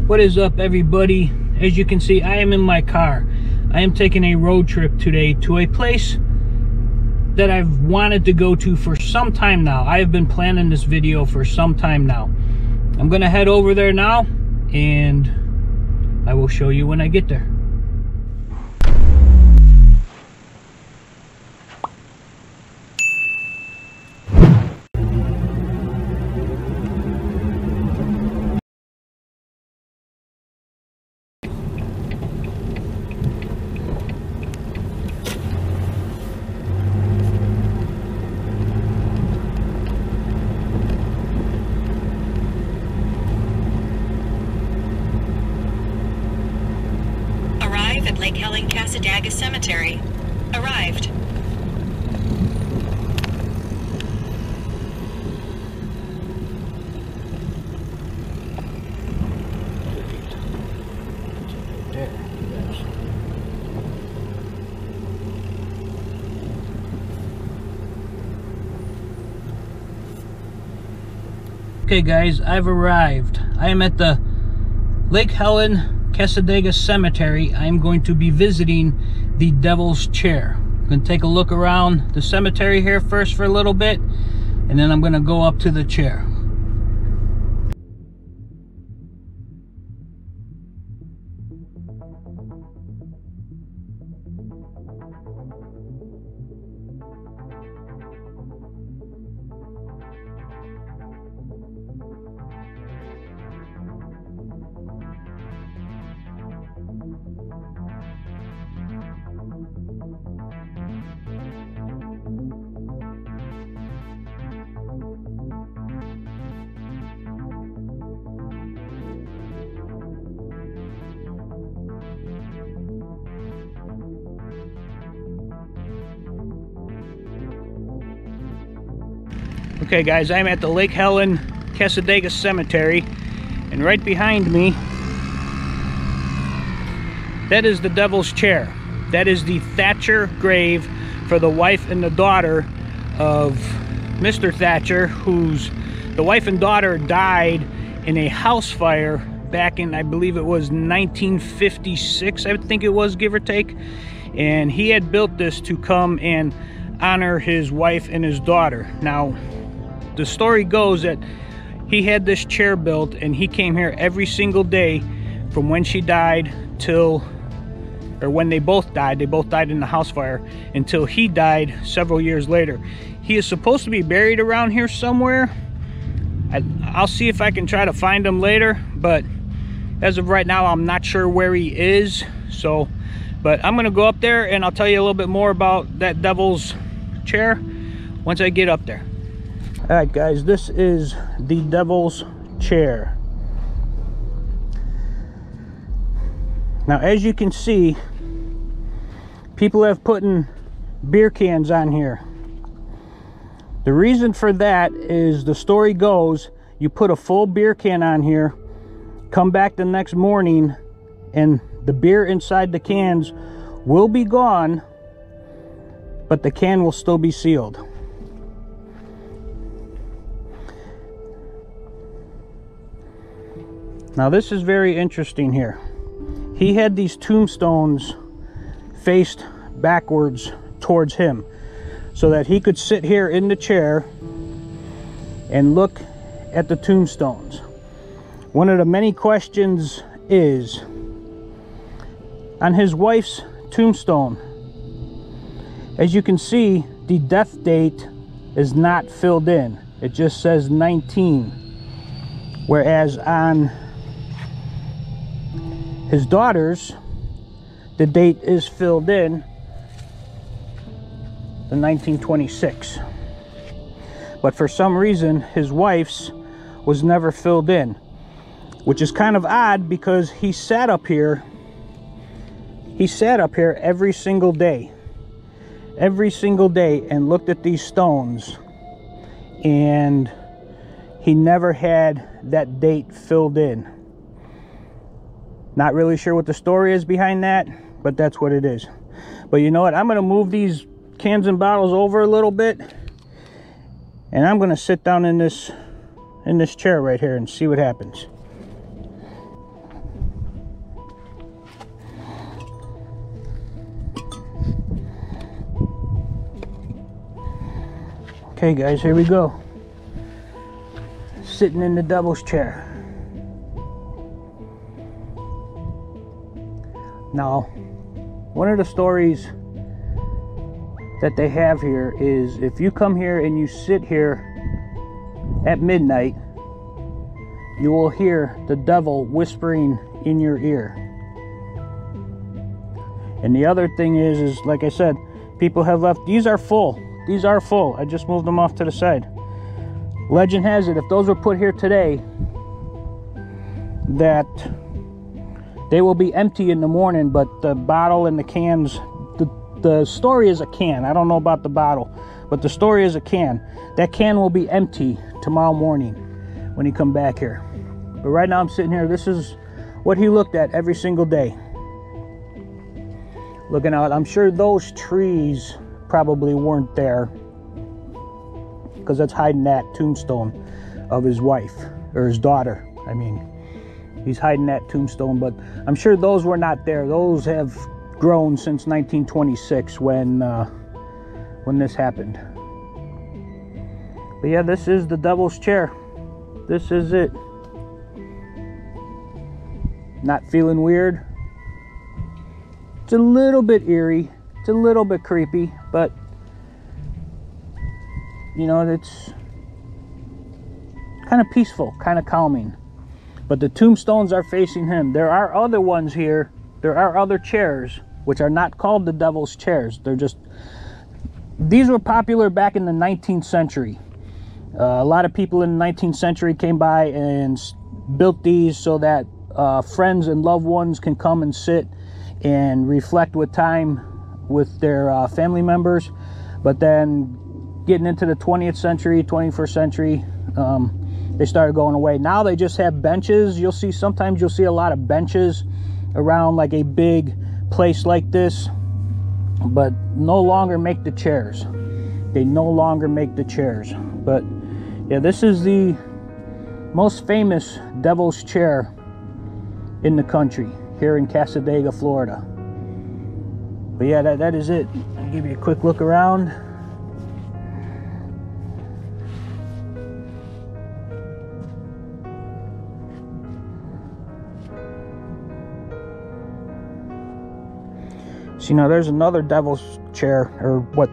What is up, everybody? As you can see, I am in my car. I am taking a road trip today to a place that I've wanted to go to for some time now. I have been planning this video for some time now. I'm gonna head over there now and I will show you when I get there. At Lake Helen Cassadaga Cemetery. Arrived. Okay guys, I've arrived. I am at the Lake Helen Cassadaga Cemetery. I'm going to be visiting the Devil's Chair. I'm going to take a look around the cemetery here first for a little bit, and then I'm going to go up to the chair. Okay guys, I'm at the Lake Helen Cassadaga Cemetery, and right behind me, that is the Devil's Chair. That is the Thatcher grave for the wife and the daughter of Mr. Thatcher, the wife and daughter died in a house fire back in, I believe it was 1956, I think it was, give or take. And he had built this to come and honor his wife and his daughter. Now, the story goes that he had this chair built and he came here every single day from when she died till, or when they both died in the house fire, until he died several years later. He is supposed to be buried around here somewhere. I'll see if I can try to find him later, but as of right now, I'm not sure where he is. So, but I'm gonna go up there and I'll tell you a little bit more about that Devil's Chair once I get up there. All right guys, this is the Devil's Chair. Now as you can see, people have put beer cans on here. The reason for that is, the story goes, you put a full beer can on here, come back the next morning, and the beer inside the cans will be gone, but the can will still be sealed. Now this is very interesting here. He had these tombstones faced backwards towards him so that he could sit here in the chair and look at the tombstones. One of the many questions is, on his wife's tombstone, as you can see, the death date is not filled in. It just says 19. Whereas on his daughter's, the date is filled in, the 1926. But for some reason, his wife's was never filled in, which is kind of odd because he sat up here every single day and looked at these stones, and he never had that date filled in. Not really sure what the story is behind that, but that's what it is. But you know what, I'm gonna move these cans and bottles over a little bit, and I'm gonna sit down in this chair right here and see what happens. Okay guys, here we go. Sitting in the devil's chair. Now, one of the stories that they have here is if you come here and you sit here at midnight, you will hear the devil whispering in your ear. And the other thing is like I said, people have left. These are full. These are full. I just moved them off to the side. Legend has it, if those were put here today, that they will be empty in the morning, but the bottle and the cans, the story is a can. I don't know about the bottle, but the story is a can. That can will be empty tomorrow morning when he come back here. But right now I'm sitting here. This is what he looked at every single day. Looking out. I'm sure those trees probably weren't there, because that's hiding that tombstone of his wife, or his daughter. I mean, he's hiding that tombstone, but I'm sure those were not there. Those have grown since 1926 when this happened. But yeah, this is the devil's chair. This is it. Not feeling weird. It's a little bit eerie. It's a little bit creepy, but you know, it's kind of peaceful, kind of calming. But the tombstones are facing him. There are other ones here. There are other chairs, which are not called the devil's chairs. They're just, these were popular back in the 19th century. A lot of people in the 19th century came by and built these so that friends and loved ones can come and sit and reflect with time with their family members. But then getting into the 20th century, 21st century, they started going away. Now they just have benches. You'll see, sometimes you'll see a lot of benches around like a big place like this, but no longer make the chairs. They no longer make the chairs. But yeah, this is the most famous devil's chair in the country, here in Cassadaga, Florida. But yeah, that is it. I'll give you a quick look around. See, now there's another devil's chair, or what,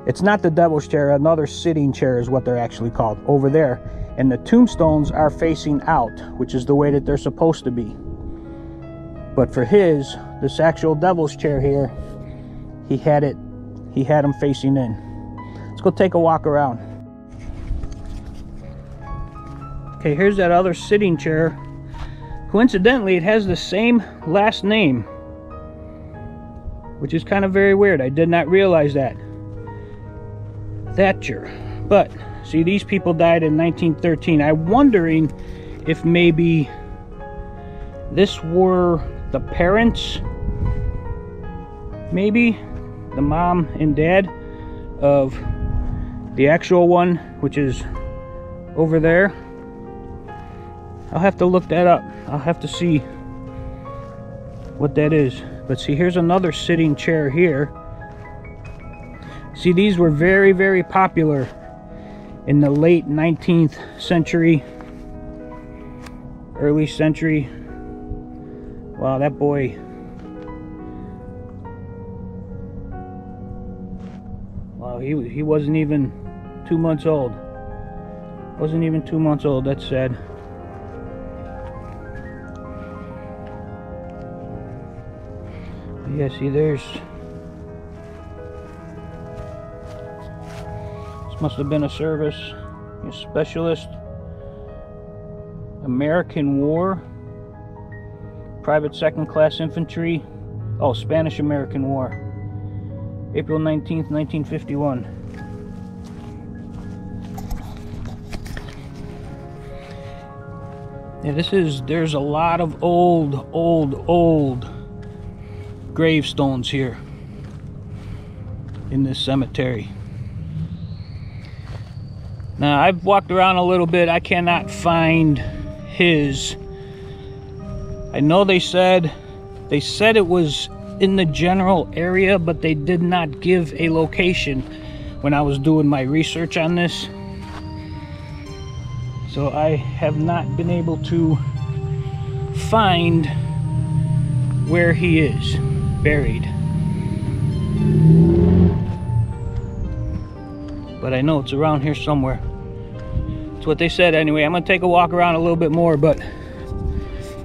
it's not the devil's chair, another sitting chair is what they're actually called, over there. And the tombstones are facing out, which is the way that they're supposed to be. But for this actual devil's chair here, he had them facing in. Let's go take a walk around. Okay, here's that other sitting chair. Coincidentally, it has the same last name, which is kind of very weird. I did not realize that. Thatcher. But see, these people died in 1913. I'm wondering if maybe this were the parents, maybe the mom and dad of the actual one, which is over there. I'll have to look that up. I'll have to see what that is. But see, here's another sitting chair here. See, these were very, very popular in the late 19th century, early century. Wow, that boy. Wow, he wasn't even 2 months old. Wasn't even 2 months old. That's sad. Yeah, see, there's, this must have been a service, a specialist, American War, private second class infantry, oh, Spanish American War, April 19th, 1951. Yeah, there's a lot of old gravestones here in this cemetery. Now, I've walked around a little bit. I cannot find his. I know they said it was in the general area, but they did not give a location when I was doing my research on this. So I have not been able to find where he is buried. But I know it's around here somewhere. That's what they said anyway. I'm gonna take a walk around a little bit more, but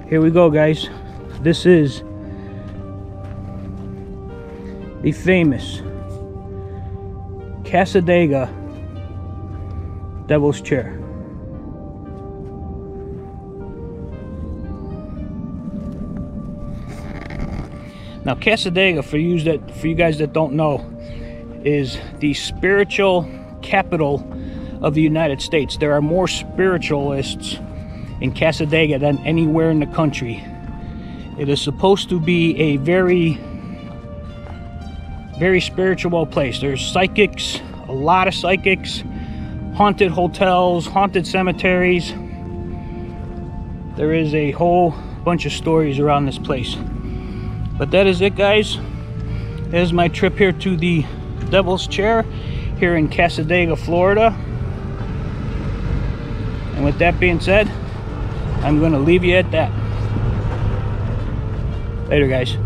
here we go, guys. This is the famous Cassadaga Devil's Chair. Now, Cassadaga, for you guys that don't know, is the spiritual capital of the United States. There are more spiritualists in Cassadaga than anywhere in the country. It is supposed to be a very, very spiritual place. There's psychics, a lot of psychics, haunted hotels, haunted cemeteries. There is a whole bunch of stories around this place. But that is it, guys. That is my trip here to the Devil's Chair here in Cassadaga, Florida. And with that being said, I'm going to leave you at that. Later, guys.